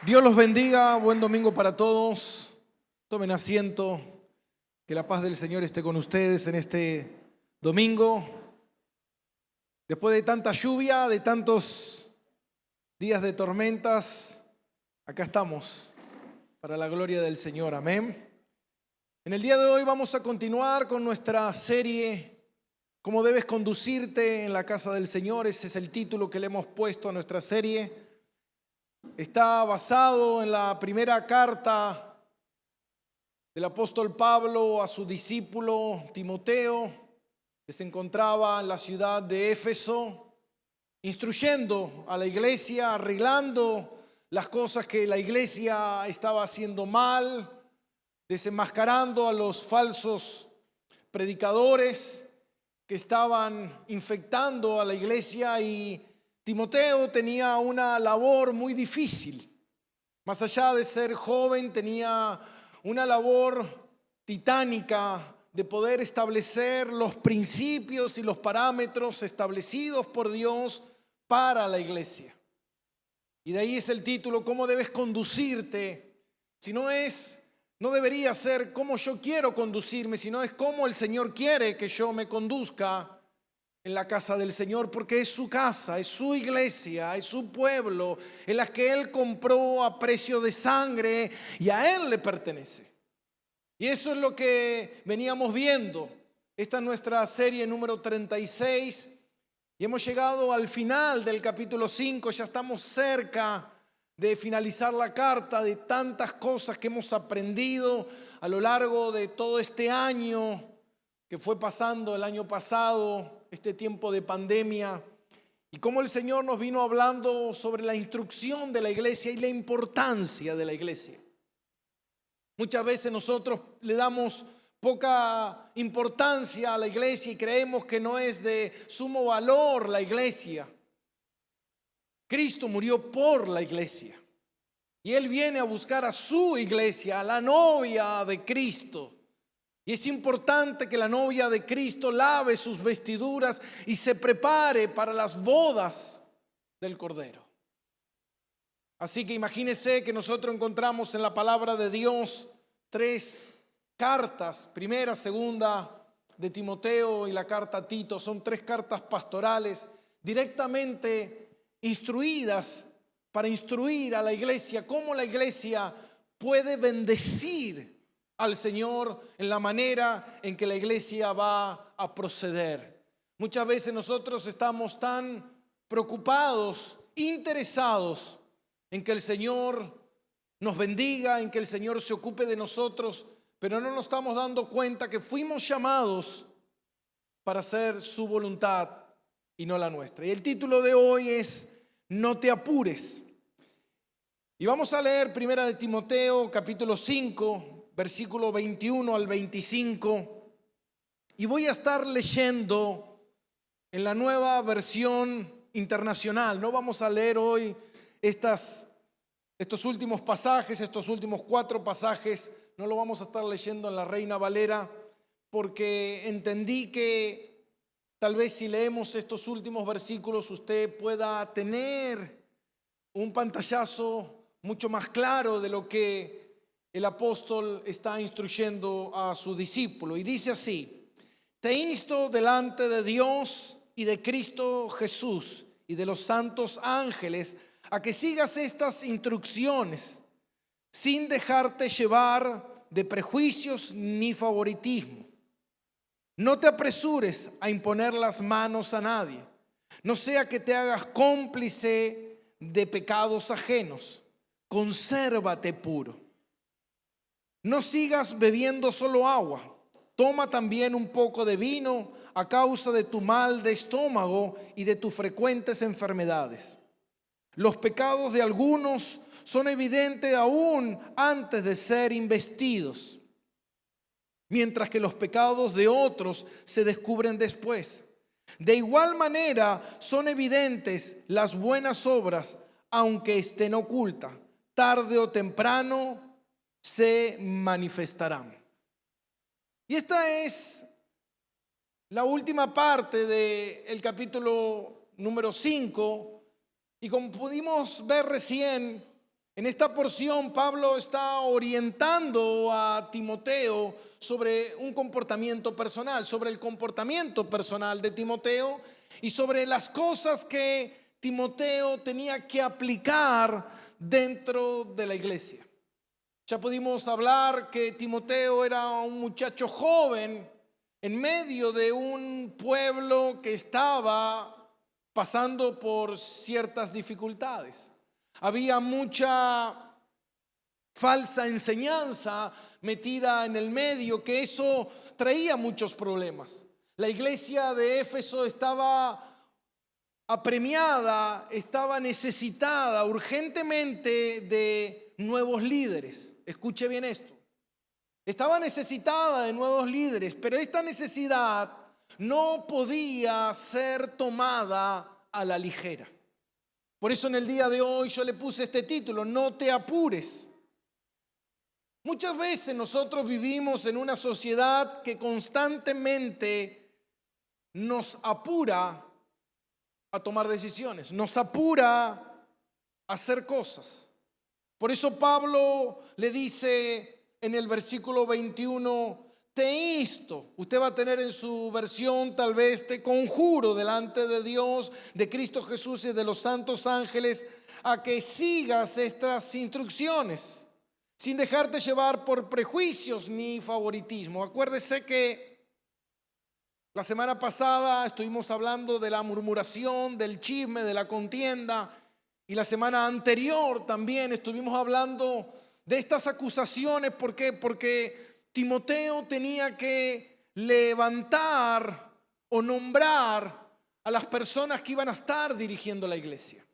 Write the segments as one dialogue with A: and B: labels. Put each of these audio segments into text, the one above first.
A: Dios los bendiga, buen domingo para todos. Tomen asiento, que la paz del Señor esté con ustedes en este domingo. Después de tanta lluvia, de tantos días de tormentas, acá estamos para la gloria del Señor, amén. En el día de hoy vamos a continuar con nuestra serie ¿Cómo debes conducirte en la casa del Señor? Ese es el título que le hemos puesto a nuestra serie. Está basado en la primera carta del apóstol Pablo a su discípulo Timoteo, que se encontraba en la ciudad de Éfeso, instruyendo a la iglesia, arreglando las cosas que la iglesia estaba haciendo mal, desenmascarando a los falsos predicadores que estaban infectando a la iglesia, y Timoteo tenía una labor muy difícil. Más allá de ser joven, tenía una labor titánica de poder establecer los principios y los parámetros establecidos por Dios para la iglesia. Y de ahí es el título, ¿cómo debes conducirte? No debería ser cómo yo quiero conducirme, sino es cómo el Señor quiere que yo me conduzca en la casa del Señor, porque es su casa, es su iglesia, es su pueblo, en la que Él compró a precio de sangre y a Él le pertenece. Y eso es lo que veníamos viendo. Esta es nuestra serie número 36 y hemos llegado al final del capítulo 5, ya estamos cerca de finalizar la carta, de tantas cosas que hemos aprendido a lo largo de todo este año que fue pasando el año pasado, este tiempo de pandemia, y cómo el Señor nos vino hablando sobre la instrucción de la iglesia y la importancia de la iglesia. Muchas veces nosotros le damos poca importancia a la iglesia y creemos que no es de sumo valor la iglesia. Cristo murió por la iglesia y Él viene a buscar a su iglesia, a la novia de Cristo. Y es importante que la novia de Cristo lave sus vestiduras y se prepare para las bodas del Cordero. Así que imagínense que nosotros encontramos en la palabra de Dios 3 cartas, primera, segunda de Timoteo y la carta a Tito. Son 3 cartas pastorales directamente instruidas para instruir a la iglesia cómo la iglesia puede bendecir al Señor en la manera en que la iglesia va a proceder. Muchas veces nosotros estamos tan preocupados, interesados en que el Señor nos bendiga, en que el Señor se ocupe de nosotros, pero no nos estamos dando cuenta que fuimos llamados para hacer su voluntad y no la nuestra. Y el título de hoy es No te apures. Y vamos a leer primera de Timoteo, capítulo 5, versículo 21 al 25. Y voy a estar leyendo en la nueva versión internacional. No vamos a leer hoy estos últimos pasajes, estos últimos 4 pasajes. No lo vamos a estar leyendo en la Reina Valera, porque entendí que tal vez si leemos estos últimos versículos usted pueda tener un pantallazo mucho más claro de lo que el apóstol está instruyendo a su discípulo. Y dice así: te insto delante de Dios y de Cristo Jesús y de los santos ángeles a que sigas estas instrucciones sin dejarte llevar de prejuicios ni favoritismo. No te apresures a imponer las manos a nadie, no sea que te hagas cómplice de pecados ajenos. Consérvate puro. No sigas bebiendo solo agua, toma también un poco de vino a causa de tu mal de estómago y de tus frecuentes enfermedades. Los pecados de algunos son evidentes aún antes de ser investidos, mientras que los pecados de otros se descubren después. De igual manera son evidentes las buenas obras, aunque estén ocultas. Tarde o temprano se manifestarán. Y esta es la última parte del capítulo número 5. Y como pudimos ver recién, En esta porción Pablo está orientando a Timoteo sobre un comportamiento personal, sobre el comportamiento personal de Timoteo y sobre las cosas que Timoteo tenía que aplicar dentro de la iglesia. Ya pudimos hablar que Timoteo era un muchacho joven en medio de un pueblo que estaba pasando por ciertas dificultades. Había mucha falsa enseñanza metida en el medio, que eso traía muchos problemas. La iglesia de Éfeso estaba apremiada, estaba necesitada urgentemente de nuevos líderes. Escuche bien esto. Estaba necesitada de nuevos líderes, pero esta necesidad no podía ser tomada a la ligera. Por eso en el día de hoy yo le puse este título: no te apures. Muchas veces nosotros vivimos en una sociedad que constantemente nos apura a tomar decisiones, nos apura a hacer cosas. Por eso Pablo le dice en el versículo 21, te insto. Usted va a tener en su versión tal vez te conjuro delante de Dios, de Cristo Jesús y de los santos ángeles, a que sigas estas instrucciones sin dejarte llevar por prejuicios ni favoritismo. Acuérdese que la semana pasada estuvimos hablando de la murmuración, del chisme, de la contienda, y la semana anterior también estuvimos hablando de estas acusaciones. ¿Por qué? Porque Timoteo tenía que levantar o nombrar a las personas que iban a estar dirigiendo la iglesia.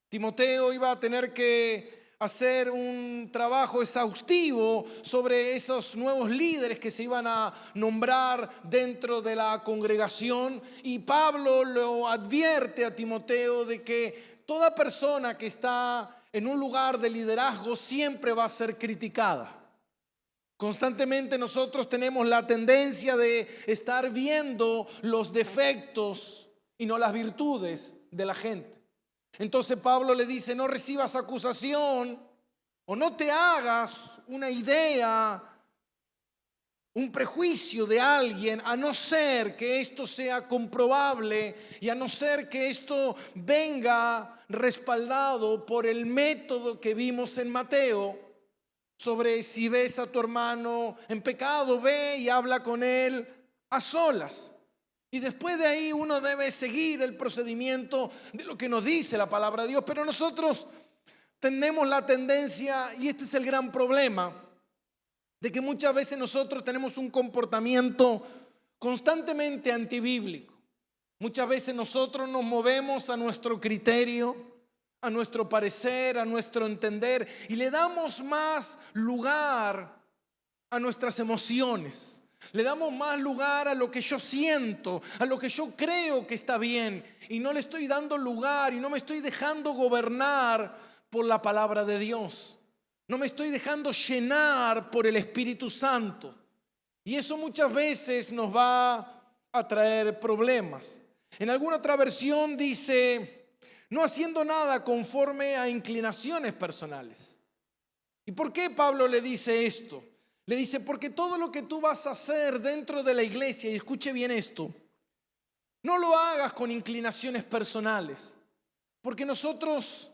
A: Timoteo iba a tener que hacer un trabajo exhaustivo sobre esos nuevos líderes que se iban a nombrar dentro de la congregación, y Pablo lo advierte a Timoteo de que toda persona que está en un lugar de liderazgo siempre va a ser criticada. Constantemente nosotros tenemos la tendencia de estar viendo los defectos y no las virtudes de la gente. Entonces Pablo le dice, no recibas acusación o no te hagas una idea, un prejuicio de alguien, a no ser que esto sea comprobable y a no ser que esto venga respaldado por el método que vimos en Mateo, sobre si ves a tu hermano en pecado, ve y habla con él a solas. Y después de ahí uno debe seguir el procedimiento de lo que nos dice la palabra de Dios. Pero nosotros tenemos la tendencia, y este es el gran problema, de que muchas veces nosotros tenemos un comportamiento constantemente antibíblico. Muchas veces nosotros nos movemos a nuestro criterio, a nuestro parecer, a nuestro entender, y le damos más lugar a nuestras emociones. Le damos más lugar a lo que yo siento, a lo que yo creo que está bien, y no le estoy dando lugar y no me estoy dejando gobernar por la palabra de Dios. No me estoy dejando llenar por el Espíritu Santo. Y eso muchas veces nos va a traer problemas. En alguna otra versión dice, no haciendo nada conforme a inclinaciones personales. ¿Y por qué Pablo le dice esto? Le dice, porque todo lo que tú vas a hacer dentro de la iglesia, y escuche bien esto, no lo hagas con inclinaciones personales. Porque nosotros,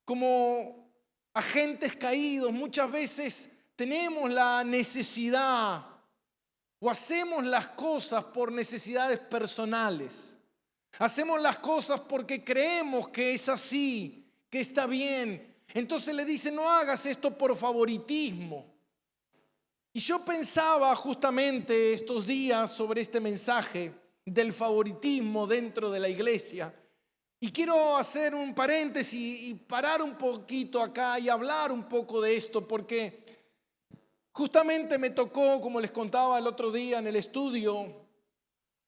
A: como agentes caídos, muchas veces tenemos la necesidad o hacemos las cosas por necesidades personales. Hacemos las cosas porque creemos que es así, que está bien. Entonces le dice, no hagas esto por favoritismo. Y yo pensaba justamente estos días sobre este mensaje del favoritismo dentro de la iglesia. Y quiero hacer un paréntesis y parar un poquito acá y hablar un poco de esto, porque justamente me tocó, como les contaba el otro día en el estudio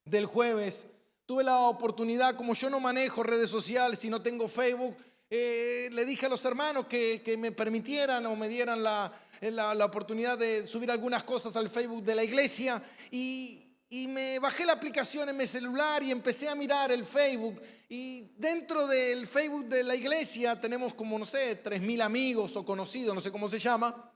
A: del jueves, tuve la oportunidad, como yo no manejo redes sociales y no tengo Facebook, le dije a los hermanos que me permitieran o me dieran la oportunidad de subir algunas cosas al Facebook de la iglesia, y y me bajé la aplicación en mi celular y empecé a mirar el Facebook. Y dentro del Facebook de la iglesia tenemos como, no sé, 3.000 amigos o conocidos, no sé cómo se llama.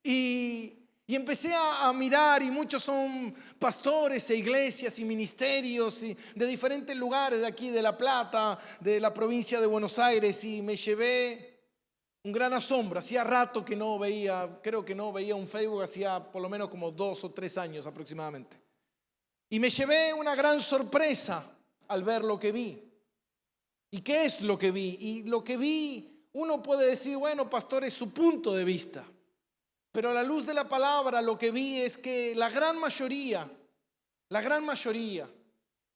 A: Y empecé a mirar, y muchos son pastores e iglesias y ministerios y de diferentes lugares de aquí, de La Plata, de la provincia de Buenos Aires, y me llevé un gran asombro. Hacía rato que no veía, creo que no veía un Facebook, hacía por lo menos como 2 o 3 años aproximadamente. Y me llevé una gran sorpresa al ver lo que vi. ¿Y qué es lo que vi? Y lo que vi, uno puede decir, bueno, pastor, es su punto de vista. Pero a la luz de la palabra, lo que vi es que la gran mayoría,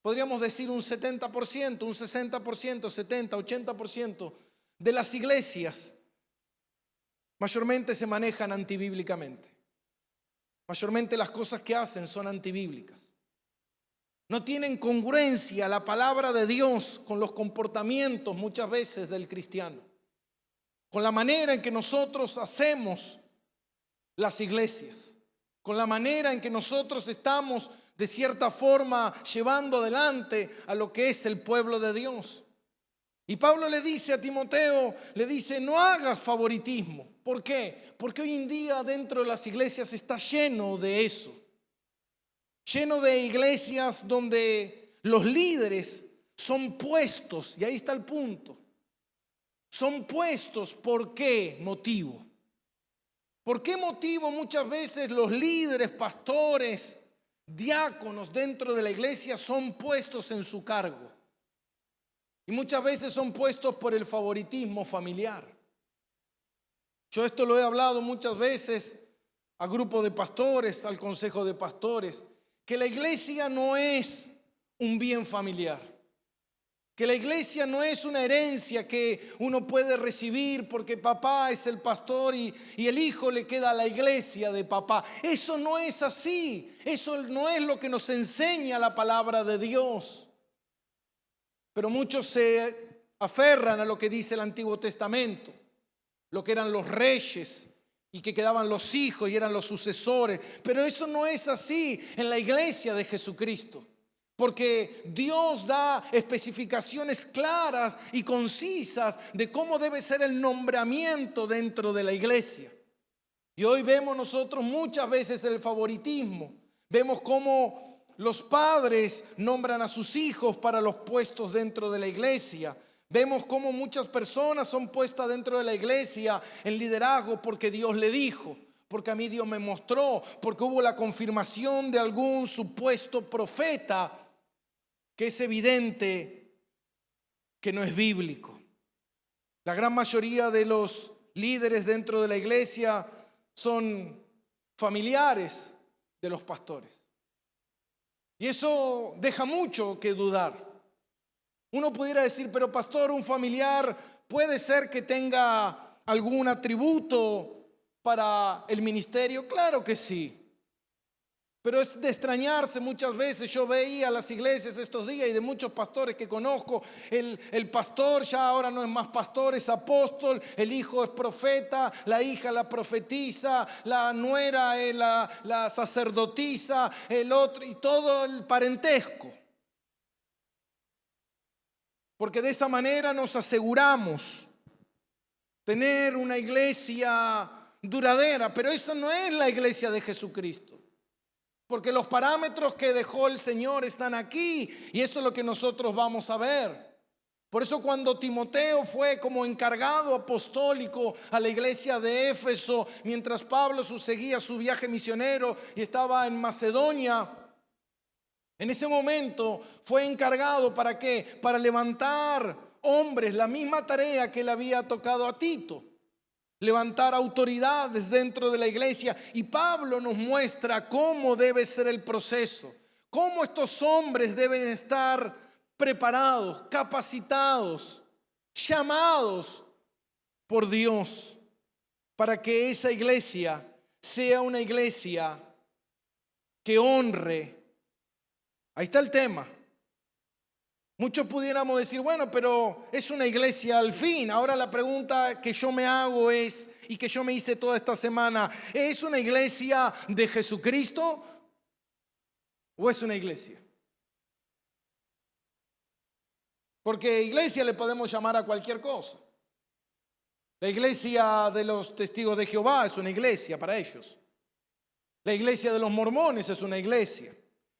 A: podríamos decir un 70%, un 60%, 70, 80% de las iglesias, mayormente se manejan antibíblicamente. Mayormente las cosas que hacen son antibíblicas. No tienen congruencia la palabra de Dios con los comportamientos muchas veces del cristiano, con la manera en que nosotros hacemos las iglesias, con la manera en que nosotros estamos de cierta forma llevando adelante a lo que es el pueblo de Dios. Y Pablo le dice a Timoteo, le dice, no hagas favoritismo. ¿Por qué? Porque hoy en día dentro de las iglesias está lleno de eso. Lleno de iglesias donde los líderes son puestos, y ahí está el punto. Son puestos, ¿por qué motivo? ¿Por qué motivo muchas veces los líderes, pastores, diáconos dentro de la iglesia son puestos en su cargo? Y muchas veces son puestos por el favoritismo familiar. Yo esto lo he hablado muchas veces a grupos de pastores, al consejo de pastores, que la iglesia no es un bien familiar, que la iglesia no es una herencia que uno puede recibir porque papá es el pastor y el hijo le queda a la iglesia de papá. Eso no es así, eso no es lo que nos enseña la palabra de Dios. Pero muchos se aferran a lo que dice el Antiguo Testamento, lo que eran los reyes, y que quedaban los hijos y eran los sucesores. Pero eso no es así en la iglesia de Jesucristo. Porque Dios da especificaciones claras y concisas de cómo debe ser el nombramiento dentro de la iglesia. Y hoy vemos nosotros muchas veces el favoritismo. Vemos cómo los padres nombran a sus hijos para los puestos dentro de la iglesia. Vemos cómo muchas personas son puestas dentro de la iglesia en liderazgo porque Dios le dijo, porque a mí Dios me mostró, porque hubo la confirmación de algún supuesto profeta que es evidente que no es bíblico. La gran mayoría de los líderes dentro de la iglesia son familiares de los pastores. Y eso deja mucho que dudar. Uno pudiera decir, pero pastor, un familiar puede ser que tenga algún atributo para el ministerio. Claro que sí. Pero es de extrañarse muchas veces. Yo veía las iglesias estos días y de muchos pastores que conozco, el pastor ya ahora no es más pastor, es apóstol, el hijo es profeta, la hija la profetiza, la nuera es la sacerdotisa, el otro y todo el parentesco. Porque de esa manera nos aseguramos tener una iglesia duradera. Pero eso no es la iglesia de Jesucristo. Porque los parámetros que dejó el Señor están aquí. Y eso es lo que nosotros vamos a ver. Por eso cuando Timoteo fue como encargado apostólico a la iglesia de Éfeso, mientras Pablo seguía su viaje misionero y estaba en Macedonia, en ese momento fue encargado ¿para qué? Para levantar hombres, la misma tarea que le había tocado a Tito. Levantar autoridades dentro de la iglesia. Y Pablo nos muestra cómo debe ser el proceso. Cómo estos hombres deben estar preparados, capacitados, llamados por Dios. Para que esa iglesia sea una iglesia que honre. Ahí está el tema. Muchos pudiéramos decir, bueno, pero es una iglesia al fin. Ahora la pregunta que yo me hago es, y que yo me hice toda esta semana, ¿es una iglesia de Jesucristo? ¿O es una iglesia? Porque iglesia le podemos llamar a cualquier cosa. La iglesia de los testigos de Jehová es una iglesia para ellos. La iglesia de los mormones es una iglesia.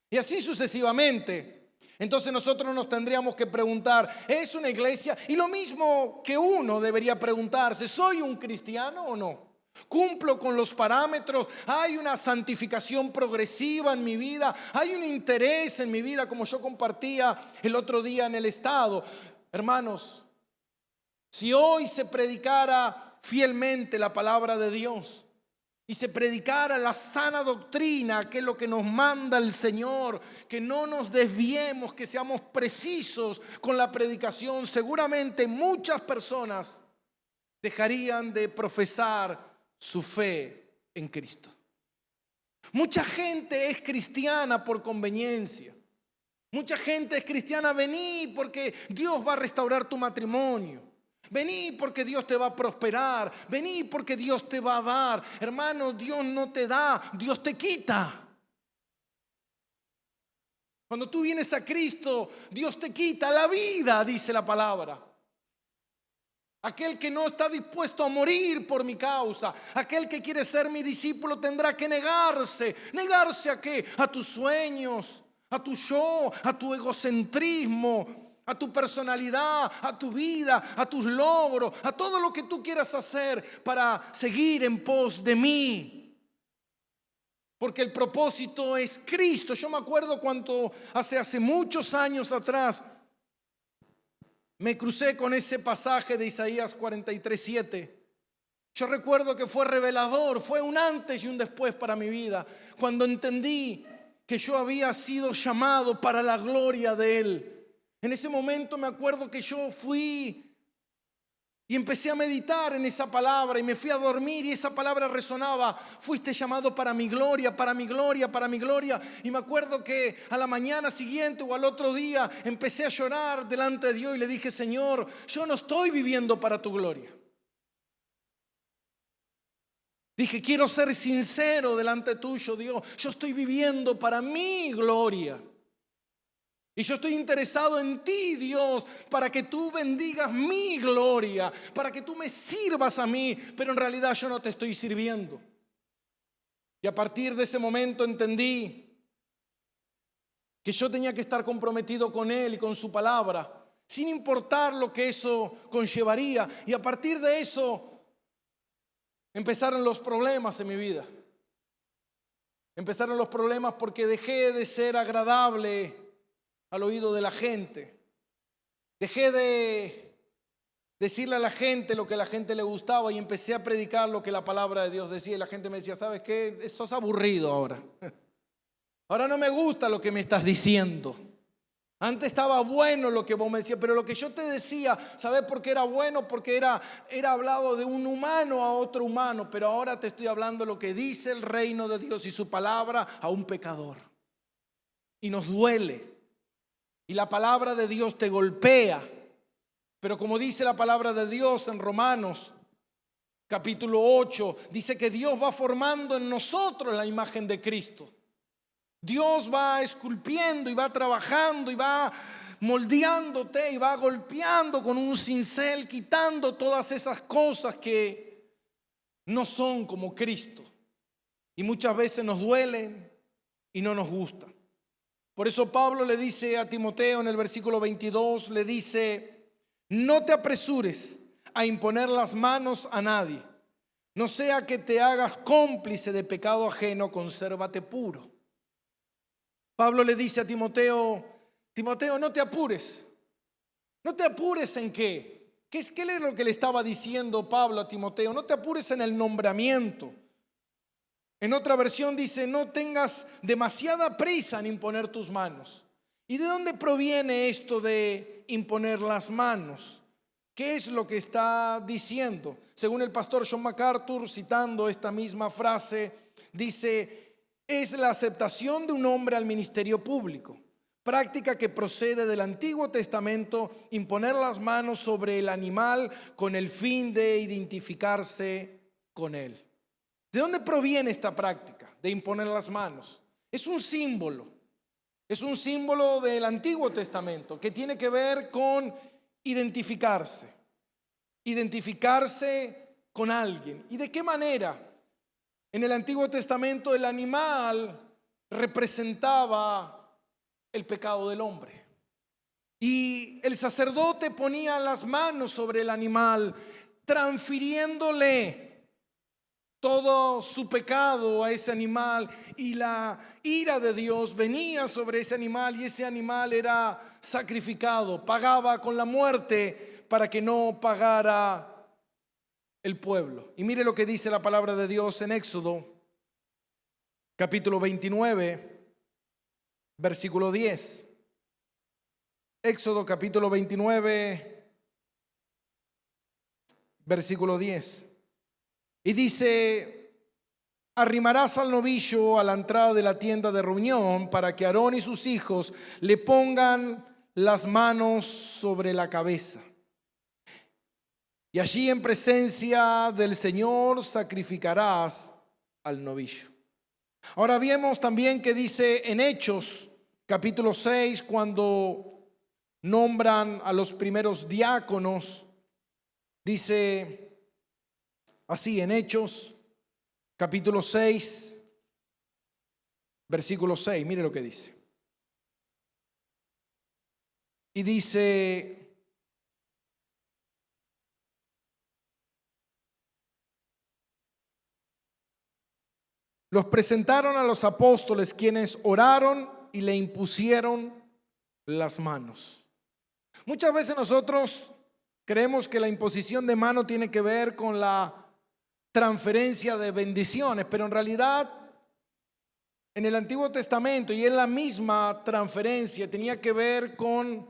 A: Y así sucesivamente. Entonces nosotros nos tendríamos que preguntar, ¿es una iglesia? Y lo mismo que uno debería preguntarse, ¿soy un cristiano o no? ¿Cumplo con los parámetros? ¿Hay una santificación progresiva en mi vida? ¿Hay un interés en mi vida como yo compartía el otro día en el estado? Hermanos, si hoy se predicara fielmente la palabra de Dios y se predicara la sana doctrina, que es lo que nos manda el Señor, que no nos desviemos, que seamos precisos con la predicación, seguramente muchas personas dejarían de profesar su fe en Cristo. Mucha gente es cristiana por conveniencia. Mucha gente es cristiana, vení porque Dios va a restaurar tu matrimonio. Vení porque Dios te va a prosperar. Vení porque Dios te va a dar. Hermano, Dios no te da, Dios te quita. Cuando tú vienes a Cristo, Dios te quita la vida, dice la palabra. Aquel que no está dispuesto a morir por mi causa, aquel que quiere ser mi discípulo tendrá que negarse. ¿Negarse a qué? A tus sueños, a tu yo, a tu egocentrismo, a tu personalidad, a tu vida, a tus logros, a todo lo que tú quieras hacer para seguir en pos de mí. Porque el propósito es Cristo. Yo me acuerdo cuando hace muchos años atrás me crucé con ese pasaje de Isaías 43:7. Yo recuerdo que fue revelador, fue un antes y un después para mi vida, cuando entendí que yo había sido llamado para la gloria de Él. En ese momento me acuerdo que yo fui y empecé a meditar en esa palabra y me fui a dormir y esa palabra resonaba: fuiste llamado para mi gloria, para mi gloria, para mi gloria. Y me acuerdo que a la mañana siguiente o al otro día empecé a llorar delante de Dios y le dije: Señor, yo no estoy viviendo para tu gloria. Dije: quiero ser sincero delante tuyo, Dios. Yo estoy viviendo para mi gloria. Y yo estoy interesado en ti, Dios, para que tú bendigas mi gloria, para que tú me sirvas a mí, pero en realidad yo no te estoy sirviendo. Y a partir de ese momento entendí que yo tenía que estar comprometido con Él y con su palabra, sin importar lo que eso conllevaría. Y a partir de eso empezaron los problemas en mi vida. Empezaron los problemas porque dejé de ser agradable al oído de la gente. Dejé de decirle a la gente lo que a la gente le gustaba y empecé a predicar lo que la palabra de Dios decía. Y la gente me decía: ¿sabes qué? Sos aburrido ahora. Ahora no me gusta lo que me estás diciendo. Antes estaba bueno lo que vos me decías, pero lo que yo te decía, ¿sabes por qué era bueno? Porque era hablado de un humano a otro humano, pero ahora te estoy hablando lo que dice el reino de Dios y su palabra a un pecador. Y nos duele. Y la palabra de Dios te golpea. Pero como dice la palabra de Dios en Romanos capítulo 8, dice que Dios va formando en nosotros la imagen de Cristo. Dios va esculpiendo y va trabajando y va moldeándote y va golpeando con un cincel, quitando todas esas cosas que no son como Cristo. Y muchas veces nos duelen y no nos gustan. Por eso Pablo le dice a Timoteo en el versículo 22, le dice: no te apresures a imponer las manos a nadie, no sea que te hagas cómplice de pecado ajeno, consérvate puro. Pablo le dice a Timoteo: Timoteo, no te apures. ¿No te apures en qué? ¿Qué es lo que le estaba diciendo Pablo a Timoteo? No te apures en el nombramiento. En otra versión dice: no tengas demasiada prisa en imponer tus manos. ¿Y de dónde proviene esto de imponer las manos? ¿Qué es lo que está diciendo? Según el pastor John MacArthur, citando esta misma frase, dice: es la aceptación de un hombre al ministerio público, práctica que procede del Antiguo Testamento, imponer las manos sobre el animal con el fin de identificarse con él. ¿De dónde proviene esta práctica de imponer las manos? Es un símbolo. Es un símbolo del Antiguo Testamento que tiene que ver con identificarse. Identificarse con alguien. ¿Y de qué manera? En el Antiguo Testamento el animal representaba el pecado del hombre. Y el sacerdote ponía las manos sobre el animal, transfiriéndole todo su pecado a ese animal, y la ira de Dios venía sobre ese animal y ese animal era sacrificado, pagaba con la muerte para que no pagara el pueblo. Y mire lo que dice la palabra de Dios en Éxodo capítulo 29, versículo 10. Éxodo capítulo 29, versículo 10. Y dice: arrimarás al novillo a la entrada de la tienda de reunión para que Aarón y sus hijos le pongan las manos sobre la cabeza. Y allí en presencia del Señor sacrificarás al novillo. Ahora vemos también que dice en Hechos capítulo 6, cuando nombran a los primeros diáconos, dice así en Hechos capítulo 6, versículo 6, mire lo que dice. Y dice: los presentaron a los apóstoles, quienes oraron y le impusieron las manos. Muchas veces nosotros creemos que la imposición de mano tiene que ver con la transferencia de bendiciones, pero en realidad en el Antiguo Testamento y en la misma transferencia tenía que ver con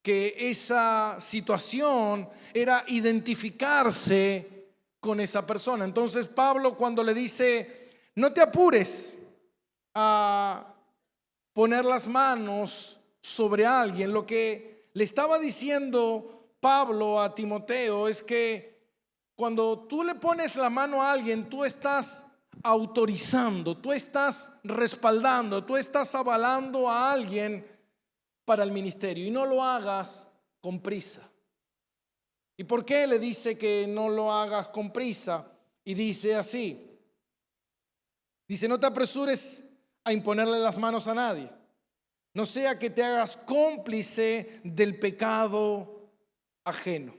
A: que esa situación era identificarse con esa persona. Entonces Pablo, cuando le dice: no te apures a poner las manos sobre alguien, lo que le estaba diciendo Pablo a Timoteo es que cuando tú le pones la mano a alguien, tú estás autorizando, tú estás respaldando, tú estás avalando a alguien para el ministerio, y no lo hagas con prisa. ¿Y por qué le dice que no lo hagas con prisa? Y dice así, dice: no te apresures a imponerle las manos a nadie, no sea que te hagas cómplice del pecado ajeno.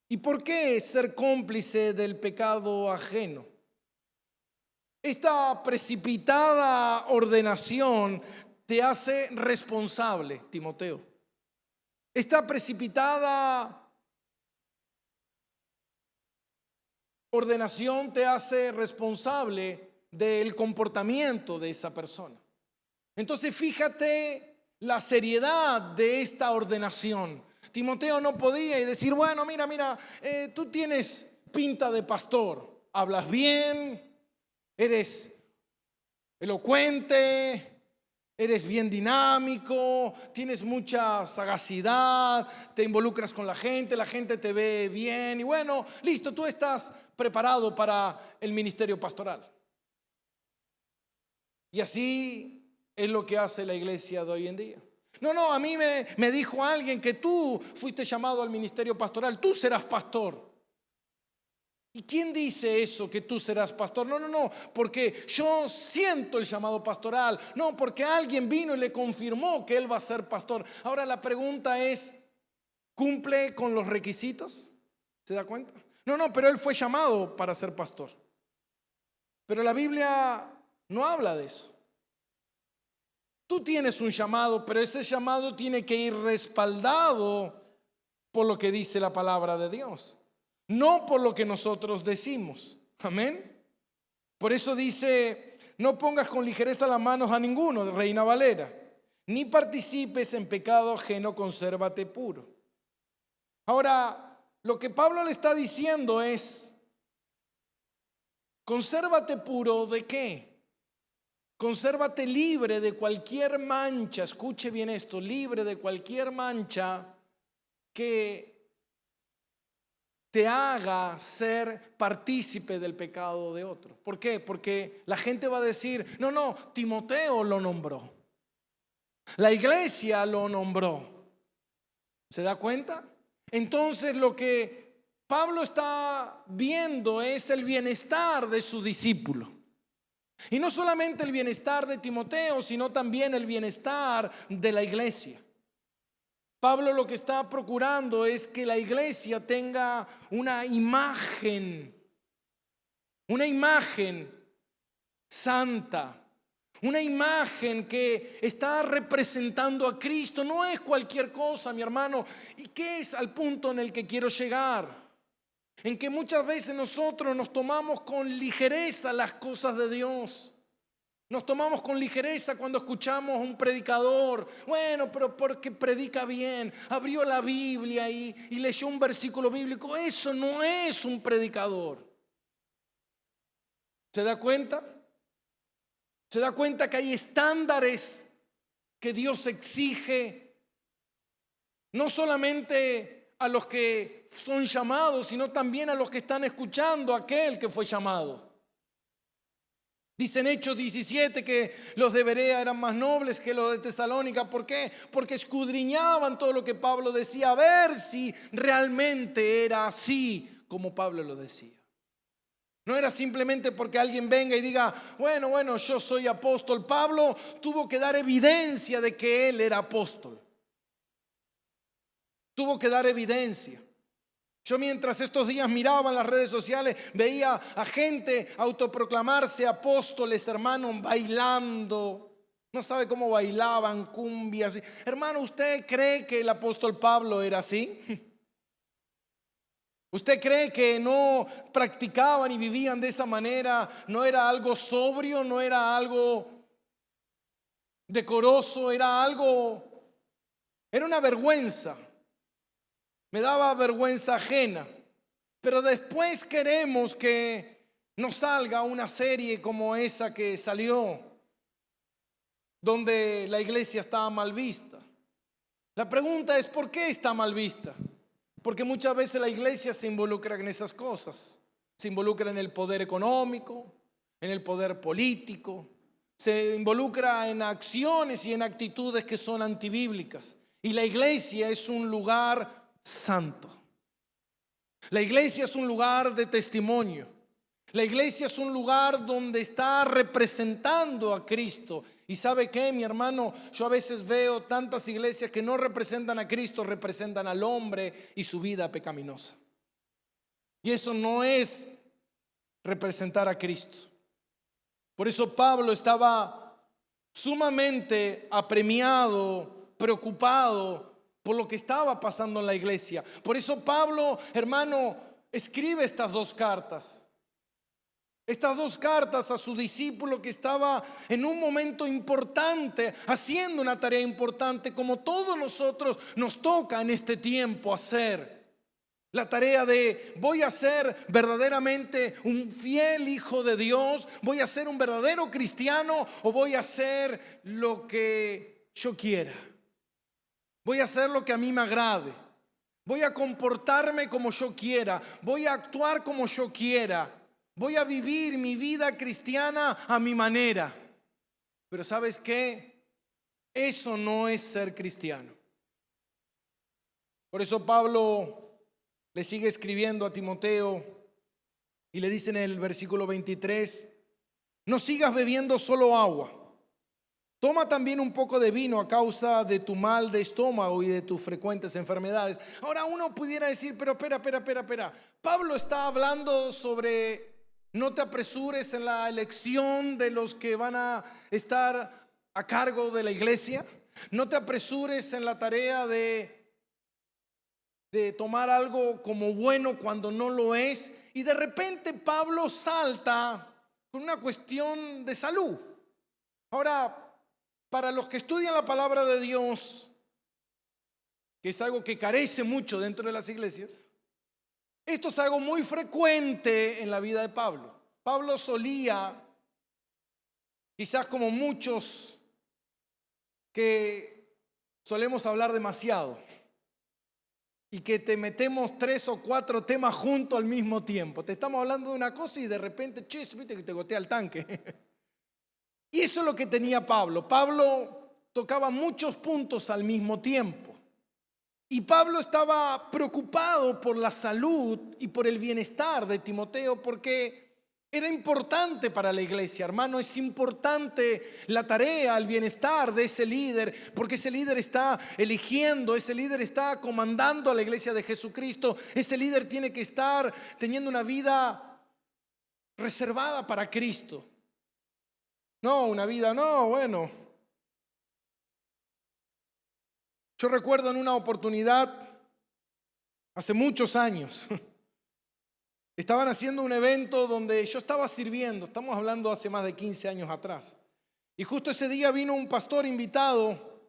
A: ¿Y por qué ser cómplice del pecado ajeno? Esta precipitada ordenación te hace responsable, Timoteo. Esta precipitada ordenación te hace responsable del comportamiento de esa persona. Entonces fíjate la seriedad de esta ordenación. Timoteo no podía decir: bueno, mira, tú tienes pinta de pastor, hablas bien, eres elocuente, eres bien dinámico, tienes mucha sagacidad, te involucras con la gente te ve bien y bueno, listo, tú estás preparado para el ministerio pastoral. Y así es lo que hace la iglesia de hoy en día. No, a mí me dijo alguien que tú fuiste llamado al ministerio pastoral, tú serás pastor. ¿Y quién dice eso, que tú serás pastor? No, porque yo siento el llamado pastoral. No, porque alguien vino y le confirmó que él va a ser pastor. Ahora la pregunta es: ¿cumple con los requisitos? ¿Se da cuenta? No, pero él fue llamado para ser pastor. Pero la Biblia no habla de eso. Tú tienes un llamado, pero ese llamado tiene que ir respaldado por lo que dice la palabra de Dios, no por lo que nosotros decimos. Amén. Por eso dice: no pongas con ligereza las manos a ninguno, de Reina Valera, ni participes en pecado ajeno, consérvate puro. Ahora, lo que Pablo le está diciendo es: consérvate puro ¿de qué? Consérvate libre de cualquier mancha, escuche bien esto, libre de cualquier mancha que te haga ser partícipe del pecado de otro. ¿Por qué? Porque la gente va a decir: no, Timoteo lo nombró. La iglesia lo nombró. ¿Se da cuenta? Entonces lo que Pablo está viendo es el bienestar de su discípulo. Y no solamente el bienestar de Timoteo, sino también el bienestar de la iglesia. Pablo lo que está procurando es que la iglesia tenga una imagen santa, una imagen que está representando a Cristo. No es cualquier cosa, mi hermano. ¿Y qué es al punto en el que quiero llegar? En que muchas veces nosotros nos tomamos con ligereza las cosas de Dios. Nos tomamos con ligereza cuando escuchamos a un predicador. Bueno, pero porque predica bien, abrió la Biblia y leyó un versículo bíblico. Eso no es un predicador. ¿Se da cuenta? ¿Se da cuenta que hay estándares que Dios exige? No solamente a los que son llamados, sino también a los que están escuchando a aquel que fue llamado. Dice en Hechos 17 que los de Berea eran más nobles que los de Tesalónica. ¿Por qué? Porque escudriñaban todo lo que Pablo decía, a ver si realmente era así como Pablo lo decía. No era simplemente porque alguien venga y diga, bueno, yo soy apóstol. Pablo tuvo que dar evidencia de que él era apóstol. Tuvo que dar evidencia. Yo mientras estos días miraba en las redes sociales, veía a gente autoproclamarse apóstoles, hermano, bailando. No sabe cómo bailaban, cumbias. Hermano, ¿usted cree que el apóstol Pablo era así? ¿Usted cree que no practicaban y vivían de esa manera? ¿No era algo sobrio? ¿No era algo decoroso? Era una vergüenza. Me daba vergüenza ajena. Pero después queremos que nos salga una serie como esa que salió, donde la iglesia estaba mal vista. La pregunta es, ¿por qué está mal vista? Porque muchas veces la iglesia se involucra en esas cosas. Se involucra en el poder económico, en el poder político. Se involucra en acciones y en actitudes que son antibíblicas. Y la iglesia es un lugar santo. La iglesia es un lugar de testimonio. La iglesia es un lugar donde está representando a Cristo. ¿Y sabe qué, mi hermano? Yo a veces veo tantas iglesias que no representan a Cristo, representan al hombre y su vida pecaminosa. Y eso no es representar a Cristo. Por eso Pablo estaba sumamente apremiado, preocupado por lo que estaba pasando en la iglesia. Por eso Pablo, hermano, escribe estas dos cartas. Estas dos cartas a su discípulo que estaba en un momento importante, haciendo una tarea importante, como todos nosotros nos toca en este tiempo hacer. La tarea de voy a ser verdaderamente un fiel hijo de Dios, voy a ser un verdadero cristiano o voy a hacer lo que yo quiera. Voy a hacer lo que a mí me agrade. Voy a comportarme como yo quiera. Voy a actuar como yo quiera. Voy a vivir mi vida cristiana a mi manera. Pero ¿sabes qué? Eso no es ser cristiano. Por eso Pablo le sigue escribiendo a Timoteo y le dice en el versículo 23, no sigas bebiendo solo agua. Toma también un poco de vino a causa de tu mal de estómago y de tus frecuentes enfermedades. Ahora uno pudiera decir, pero espera. Pablo está hablando sobre no te apresures en la elección de los que van a estar a cargo de la iglesia. No te apresures en la tarea de tomar algo como bueno cuando no lo es. Y de repente Pablo salta con una cuestión de salud. Ahora, para los que estudian la palabra de Dios, que es algo que carece mucho dentro de las iglesias, esto es algo muy frecuente en la vida de Pablo. Pablo solía, quizás como muchos que solemos hablar demasiado y que te metemos 3 o 4 temas juntos al mismo tiempo. Te estamos hablando de una cosa y de repente, viste que te gotea el tanque. Y eso es lo que tenía Pablo. Pablo tocaba muchos puntos al mismo tiempo. Y Pablo estaba preocupado por la salud y por el bienestar de Timoteo porque era importante para la iglesia, hermano. Es importante la tarea, el bienestar de ese líder, porque ese líder está eligiendo, ese líder está comandando a la iglesia de Jesucristo. Ese líder tiene que estar teniendo una vida reservada para Cristo. No, una vida, no, bueno. Yo recuerdo en una oportunidad, hace muchos años, estaban haciendo un evento donde yo estaba sirviendo. Estamos hablando hace más de 15 años atrás. Y justo ese día vino un pastor invitado.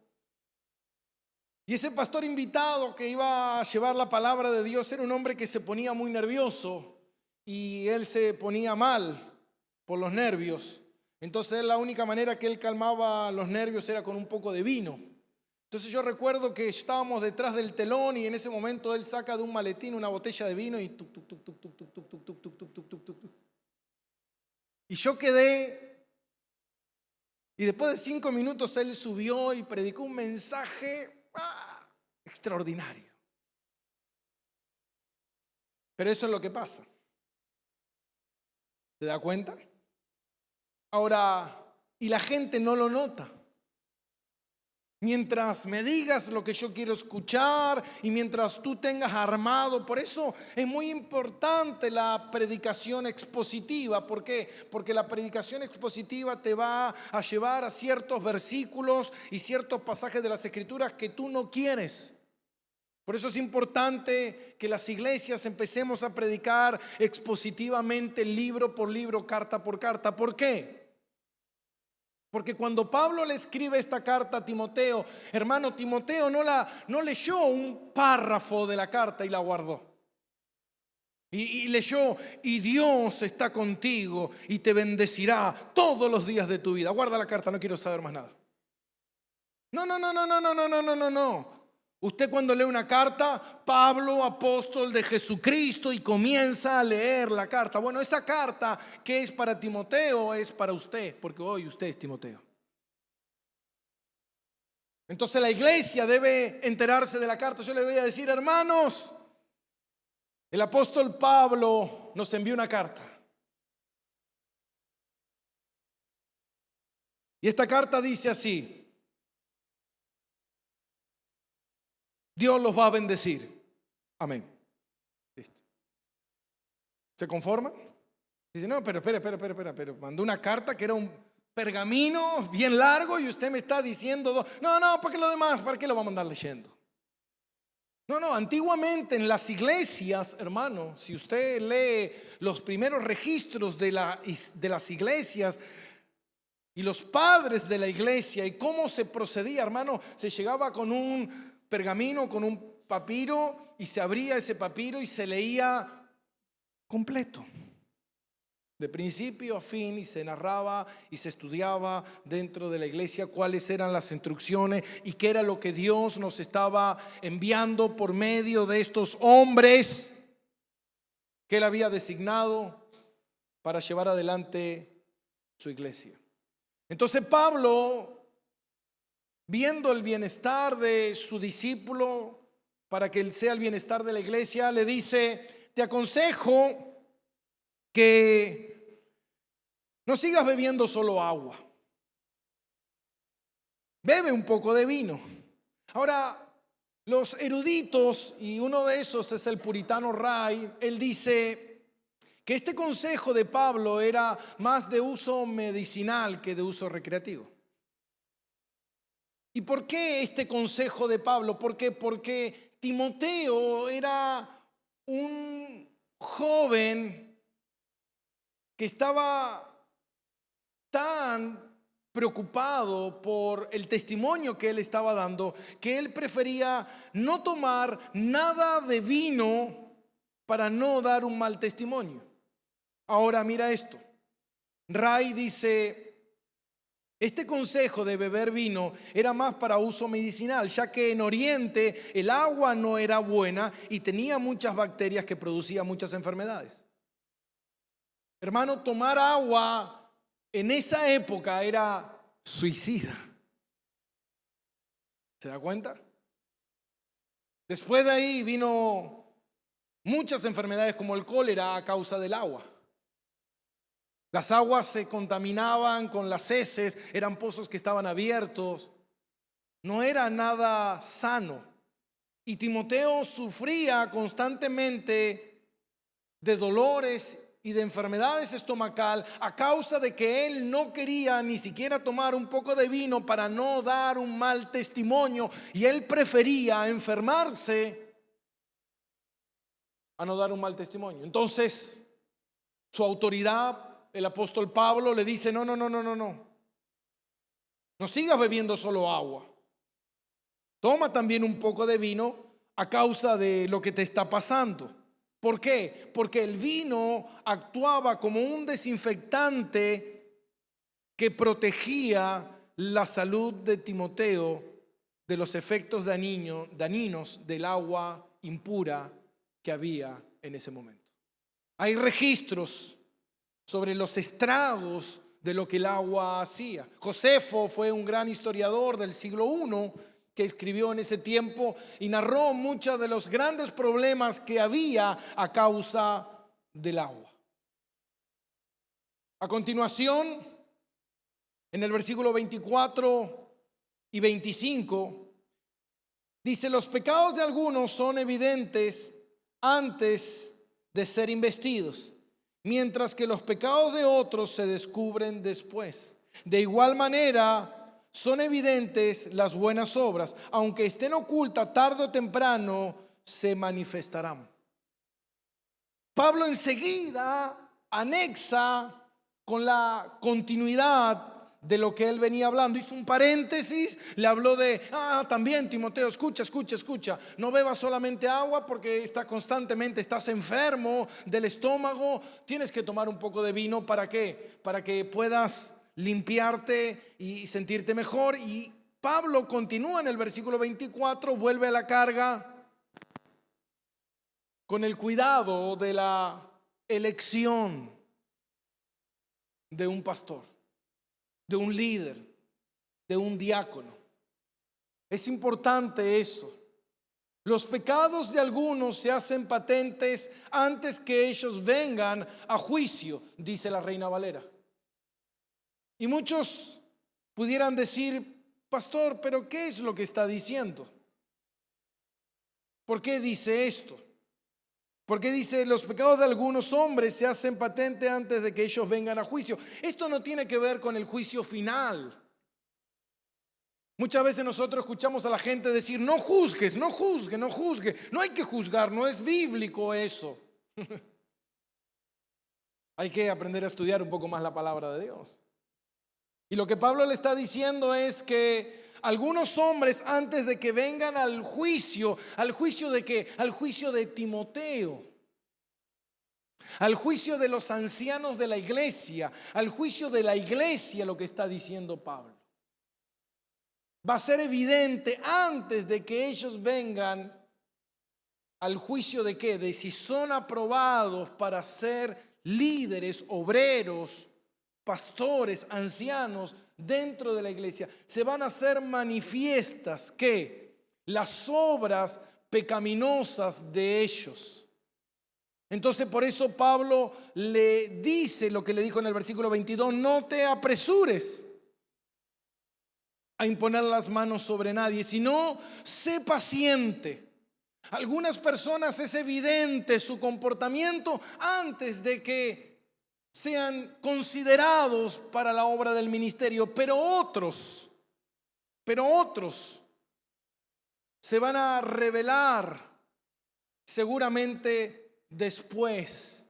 A: Y ese pastor invitado que iba a llevar la palabra de Dios era un hombre que se ponía muy nervioso. Y él se ponía mal por los nervios. Entonces la única manera que él calmaba los nervios era con un poco de vino. Entonces yo recuerdo que estábamos detrás del telón y en ese momento él saca de un maletín una botella de vino y tuc, tuc, tuc, tuc, tuc, tuc, tuc, tuc, tuc, tuc, tuc, tuc, tuc, tuc. Y yo quedé, y después de 5 minutos él subió y predicó un mensaje extraordinario. Pero eso es lo que pasa. ¿Se da cuenta? Ahora, y la gente no lo nota. Mientras me digas lo que yo quiero escuchar y mientras tú tengas armado. Por eso es muy importante la predicación expositiva. ¿Por qué? Porque la predicación expositiva te va a llevar a ciertos versículos y ciertos pasajes de las Escrituras que tú no quieres. Por eso es importante que las iglesias empecemos a predicar expositivamente, libro por libro, carta por carta. ¿Por qué? Porque cuando Pablo le escribe esta carta a Timoteo, hermano, Timoteo no leyó un párrafo de la carta y la guardó. Y leyó, y Dios está contigo y te bendecirá todos los días de tu vida. Guarda la carta, no quiero saber más nada. No. Usted cuando lee una carta, Pablo, apóstol de Jesucristo, y comienza a leer la carta. Bueno, esa carta que es para Timoteo es para usted, porque hoy usted es Timoteo. Entonces la iglesia debe enterarse de la carta. Yo le voy a decir, hermanos, el apóstol Pablo nos envió una carta. Y esta carta dice así: Dios los va a bendecir. Amén. Listo. ¿Se conforma? Dice, no, pero espera. Pero mandó una carta que era un pergamino bien largo y usted me está diciendo, no, ¿para qué lo demás? ¿Para qué lo va a mandar leyendo? No, antiguamente en las iglesias, hermano, si usted lee los primeros registros de las iglesias y los padres de la iglesia y cómo se procedía, hermano, se llegaba con un pergamino, con un papiro, y se abría ese papiro y se leía completo, de principio a fin, y se narraba y se estudiaba dentro de la iglesia cuáles eran las instrucciones y qué era lo que Dios nos estaba enviando por medio de estos hombres que Él había designado para llevar adelante su iglesia. Entonces Pablo, viendo el bienestar de su discípulo, para que él sea el bienestar de la iglesia, le dice, te aconsejo que no sigas bebiendo solo agua. Bebe un poco de vino. Ahora, los eruditos, y uno de esos es el puritano Ray, él dice que este consejo de Pablo era más de uso medicinal que de uso recreativo. ¿Y por qué este consejo de Pablo? ¿Por qué? Porque Timoteo era un joven que estaba tan preocupado por el testimonio que él estaba dando, que él prefería no tomar nada de vino para no dar un mal testimonio. Ahora mira esto. Ray dice, este consejo de beber vino era más para uso medicinal, ya que en Oriente el agua no era buena y tenía muchas bacterias que producían muchas enfermedades. Hermano, tomar agua en esa época era suicida. ¿Se da cuenta? Después de ahí vino muchas enfermedades como el cólera a causa del agua. Las aguas se contaminaban con las heces, eran pozos que estaban abiertos, no era nada sano. Y Timoteo sufría constantemente de dolores y de enfermedades estomacal a causa de que él no quería ni siquiera tomar un poco de vino para no dar un mal testimonio, y él prefería enfermarse a no dar un mal testimonio. Entonces, su autoridad, el apóstol Pablo, le dice: no, no sigas bebiendo solo agua. Toma también un poco de vino a causa de lo que te está pasando. ¿Por qué? Porque el vino actuaba como un desinfectante que protegía la salud de Timoteo de los efectos dañinos del agua impura que había en ese momento. Hay registros sobre los estragos de lo que el agua hacía. Josefo fue un gran historiador del siglo I que escribió en ese tiempo y narró muchos de los grandes problemas que había a causa del agua. A continuación, en el versículo 24 y 25, dice: los pecados de algunos son evidentes antes de ser investidos, mientras que los pecados de otros se descubren después. De igual manera, son evidentes las buenas obras, aunque estén ocultas, tarde o temprano se manifestarán. Pablo enseguida anexa con la continuidad de lo que él venía hablando. Hizo un paréntesis, le habló de: también Timoteo, escucha. No bebas solamente agua porque estás enfermo del estómago. Tienes que tomar un poco de vino. ¿Para qué? Para que puedas limpiarte y sentirte mejor. Y Pablo continúa en el versículo 24, vuelve a la carga con el cuidado de la elección de un pastor, de un líder, de un diácono. Es importante eso. Los pecados de algunos se hacen patentes antes que ellos vengan a juicio, dice la Reina Valera. Y muchos pudieran decir: pastor, ¿pero qué es lo que está diciendo? ¿Por qué dice esto? Porque dice: los pecados de algunos hombres se hacen patente antes de que ellos vengan a juicio. Esto no tiene que ver con el juicio final. Muchas veces nosotros escuchamos a la gente decir: no juzgues, no juzgue. No hay que juzgar, no es bíblico eso. Hay que aprender a estudiar un poco más la palabra de Dios. Y lo que Pablo le está diciendo es que algunos hombres, antes de que vengan al juicio de qué? Al juicio de Timoteo, al juicio de los ancianos de la iglesia, al juicio de la iglesia, lo que está diciendo Pablo. Va a ser evidente antes de que ellos vengan al juicio de qué? De si son aprobados para ser líderes, obreros, pastores, ancianos dentro de la iglesia. Se van a hacer manifiestas que las obras pecaminosas de ellos. Entonces, por eso Pablo le dice lo que le dijo en el versículo 22: no te apresures a imponer las manos sobre nadie, sino sé paciente. Algunas personas es evidente su comportamiento antes de que sean considerados para la obra del ministerio, pero otros se van a revelar seguramente después.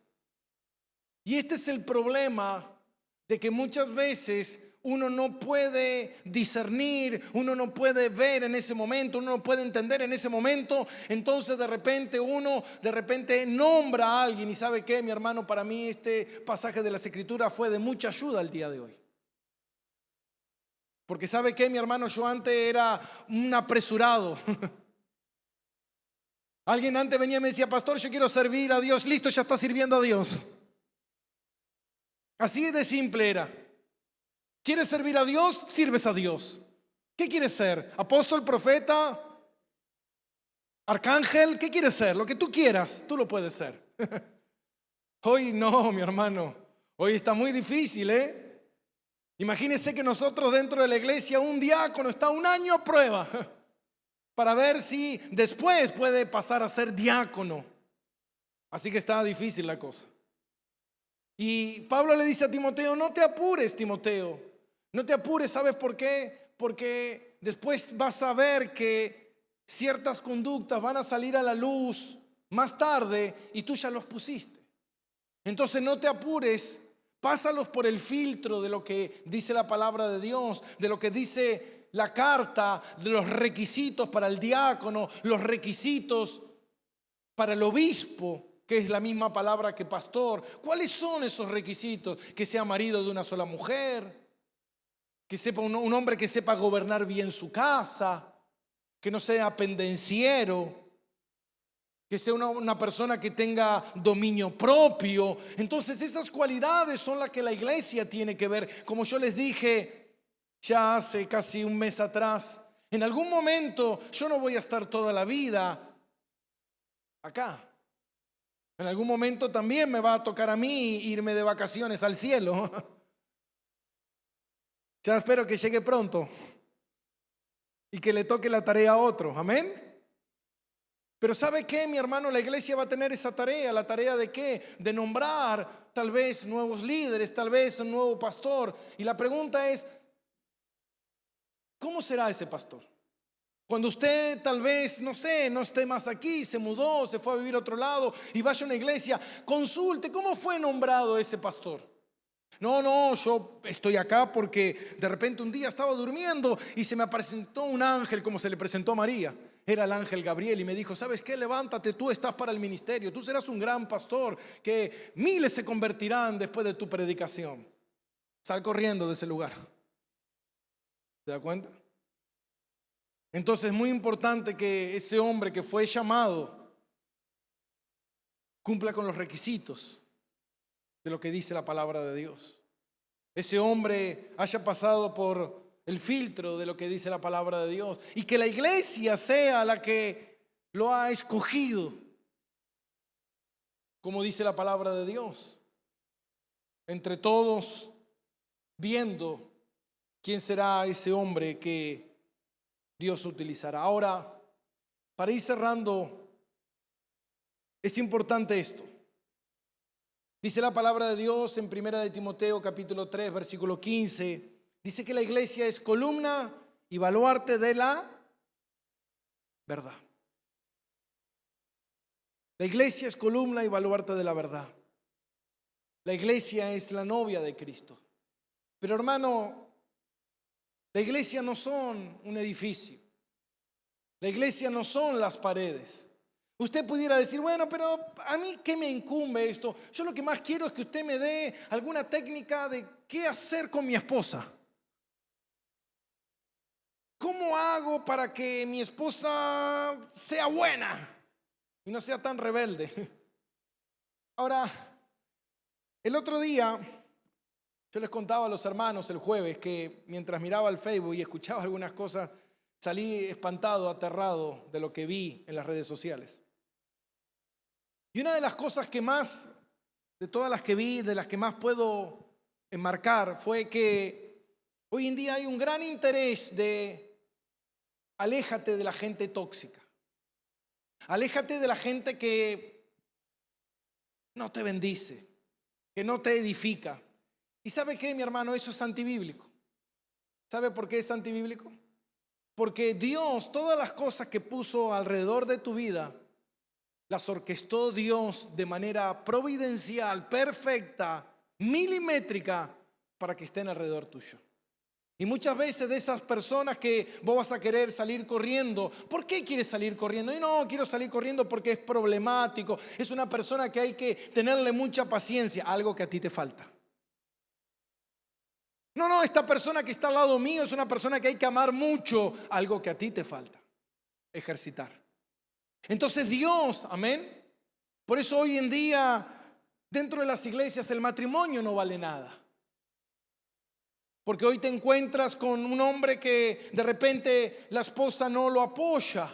A: Y este es el problema, de que muchas veces uno no puede discernir, uno no puede ver en ese momento, uno no puede entender en ese momento. Entonces de repente nombra a alguien y ¿sabe qué, mi hermano? Para mí este pasaje de las Escrituras fue de mucha ayuda el día de hoy. Porque ¿sabe qué, mi hermano? Yo antes era un apresurado. Alguien antes venía y me decía: pastor, yo quiero servir a Dios. Listo, ya está sirviendo a Dios. Así de simple era. ¿Quieres servir a Dios? Sirves a Dios. ¿Qué quieres ser? ¿Apóstol, profeta, arcángel? ¿Qué quieres ser? Lo que tú quieras, tú lo puedes ser. Hoy no, mi hermano. Hoy está muy difícil, ¿eh? Imagínese que nosotros dentro de la iglesia, un diácono está un año a prueba para ver si después puede pasar a ser diácono. Así que está difícil la cosa. Y Pablo le dice a Timoteo, no te apures, Timoteo. No te apures, ¿sabes por qué? Porque después vas a ver que ciertas conductas van a salir a la luz más tarde y tú ya los pusiste. Entonces no te apures, pásalos por el filtro de lo que dice la palabra de Dios, de lo que dice la carta, de los requisitos para el diácono, los requisitos para el obispo, que es la misma palabra que pastor. ¿Cuáles son esos requisitos? Que sea marido de una sola mujer, que sepa un hombre que sepa gobernar bien su casa, que no sea pendenciero, que sea una persona que tenga dominio propio. Entonces esas cualidades son las que la iglesia tiene que ver. Como yo les dije ya hace casi un mes atrás, en algún momento yo no voy a estar toda la vida acá. En algún momento también me va a tocar a mí irme de vacaciones al cielo. Ya espero que llegue pronto y que le toque la tarea a otro. Amén. Pero ¿sabe qué, mi hermano? La iglesia va a tener esa tarea. ¿La tarea de qué? De nombrar tal vez nuevos líderes, tal vez un nuevo pastor. Y la pregunta es, ¿cómo será ese pastor? Cuando usted tal vez, no sé, no esté más aquí, se mudó, se fue a vivir a otro lado y vaya a una iglesia, consulte, ¿cómo fue nombrado ese pastor? No, yo estoy acá porque de repente un día estaba durmiendo y se me presentó un ángel como se le presentó a María. Era el ángel Gabriel y me dijo, ¿sabes qué? Levántate, tú estás para el ministerio, tú serás un gran pastor, que miles se convertirán después de tu predicación. Sal corriendo de ese lugar. ¿Te das cuenta? Entonces es muy importante que ese hombre que fue llamado cumpla con los requisitos de lo que dice la palabra de Dios. Ese hombre haya pasado por el filtro de lo que dice la palabra de Dios y que la iglesia sea la que lo ha escogido, como dice la palabra de Dios, entre todos viendo quién será ese hombre que Dios utilizará. Ahora, para ir cerrando, es importante esto. Dice la palabra de Dios en 1 de Timoteo capítulo 3, versículo 15. Dice que la iglesia es columna y baluarte de la verdad. La iglesia es columna y baluarte de la verdad. La iglesia es la novia de Cristo. Pero hermano, la iglesia no son un edificio. La iglesia no son las paredes. Usted pudiera decir, bueno, pero a mí ¿qué me incumbe esto? Yo lo que más quiero es que usted me dé alguna técnica de qué hacer con mi esposa. ¿Cómo hago para que mi esposa sea buena y no sea tan rebelde? Ahora, el otro día yo les contaba a los hermanos el jueves que mientras miraba el Facebook y escuchaba algunas cosas, salí espantado, aterrado de lo que vi en las redes sociales. Y una de las cosas que más, de todas las que vi, de las que más puedo enmarcar, fue que hoy en día hay un gran interés de aléjate de la gente tóxica. Aléjate de la gente que no te bendice, que no te edifica. ¿Y sabe qué, mi hermano? Eso es antibíblico. ¿Sabe por qué es antibíblico? Porque Dios, todas las cosas que puso alrededor de tu vida, las orquestó Dios de manera providencial, perfecta, milimétrica, para que estén alrededor tuyo. Y muchas veces de esas personas que vos vas a querer salir corriendo, ¿por qué quieres salir corriendo? Y no, quiero salir corriendo porque es problemático, es una persona que hay que tenerle mucha paciencia, algo que a ti te falta. No, esta persona que está al lado mío es una persona que hay que amar mucho, algo que a ti te falta, ejercitar. Entonces Dios, amén. Por eso hoy en día dentro de las iglesias el matrimonio no vale nada. Porque hoy te encuentras con un hombre que de repente la esposa no lo apoya.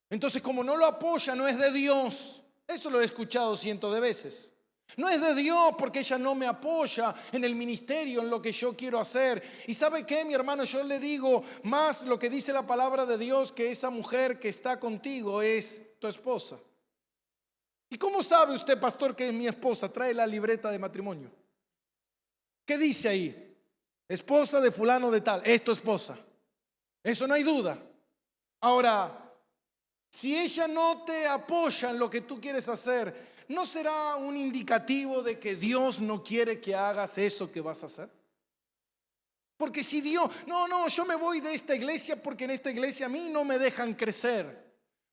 A: Entonces, como no lo apoya, no es de Dios. Eso lo he escuchado cientos de veces. No es de Dios porque ella no me apoya en el ministerio, en lo que yo quiero hacer. ¿Y sabe qué, mi hermano? Yo le digo más lo que dice la palabra de Dios, que esa mujer que está contigo es tu esposa. ¿Y cómo sabe usted, pastor, que es mi esposa? Trae la libreta de matrimonio. ¿Qué dice ahí? Esposa de fulano de tal, es tu esposa. Eso no hay duda. Ahora, si ella no te apoya en lo que tú quieres hacer, ¿no será un indicativo de que Dios no quiere que hagas eso que vas a hacer? Porque si Dios, no, yo me voy de esta iglesia porque en esta iglesia a mí no me dejan crecer.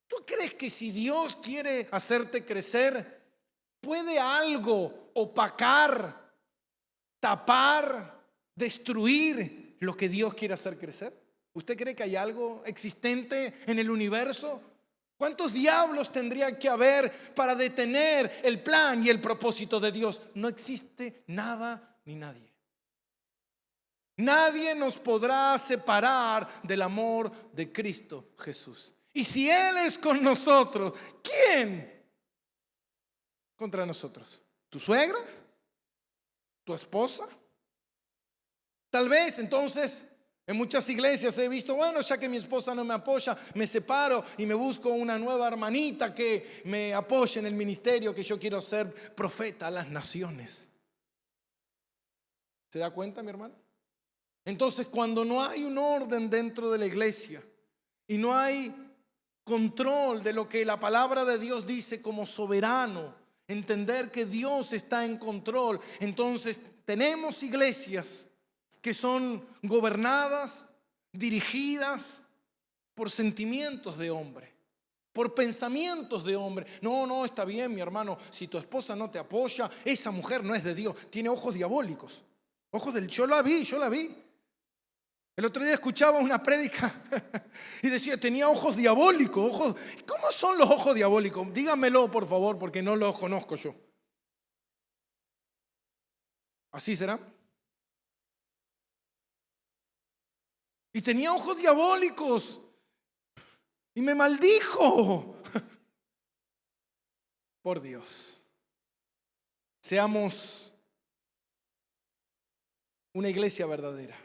A: ¿Tú crees que si Dios quiere hacerte crecer, puede algo opacar, tapar, destruir lo que Dios quiere hacer crecer? ¿Usted cree que hay algo existente en el universo? ¿Cuántos diablos tendría que haber para detener el plan y el propósito de Dios? No existe nada ni nadie. Nadie nos podrá separar del amor de Cristo Jesús. Y si Él es con nosotros, ¿quién contra nosotros? ¿Tu suegra? ¿Tu esposa? Tal vez entonces en muchas iglesias he visto, bueno, ya que mi esposa no me apoya, me separo y me busco una nueva hermanita que me apoye en el ministerio, que yo quiero ser profeta a las naciones. ¿Se da cuenta, mi hermano? Entonces, cuando no hay un orden dentro de la iglesia y no hay control de lo que la palabra de Dios dice como soberano, entender que Dios está en control, entonces tenemos iglesias que son gobernadas, dirigidas por sentimientos de hombre, por pensamientos de hombre. No, está bien, mi hermano, si tu esposa no te apoya, esa mujer no es de Dios, tiene ojos diabólicos. Yo la vi. El otro día escuchaba una prédica y decía, tenía ojos diabólicos. ¿Cómo son los ojos diabólicos? Dígamelo, por favor, porque no los conozco yo. ¿Así será? Y tenía ojos diabólicos. Y me maldijo. Por Dios. Seamos una iglesia verdadera.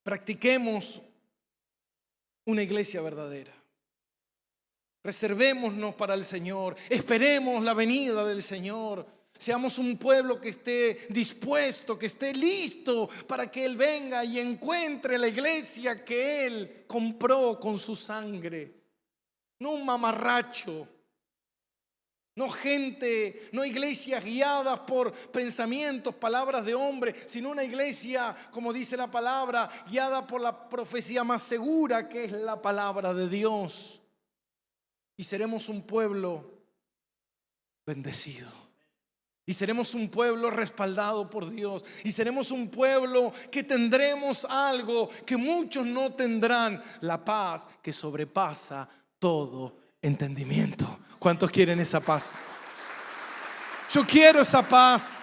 A: Practiquemos una iglesia verdadera. Reservémonos para el Señor. Esperemos la venida del Señor. Seamos un pueblo que esté dispuesto, que esté listo para que Él venga y encuentre la iglesia que Él compró con su sangre. No un mamarracho. No iglesias guiadas por pensamientos, palabras de hombre, sino una iglesia, como dice la palabra, guiada por la profecía más segura, que es la palabra de Dios. Y seremos un pueblo bendecido. Y seremos un pueblo respaldado por Dios. Y seremos un pueblo que tendremos algo que muchos no tendrán: la paz que sobrepasa todo entendimiento. ¿Cuántos quieren esa paz? Yo quiero esa paz.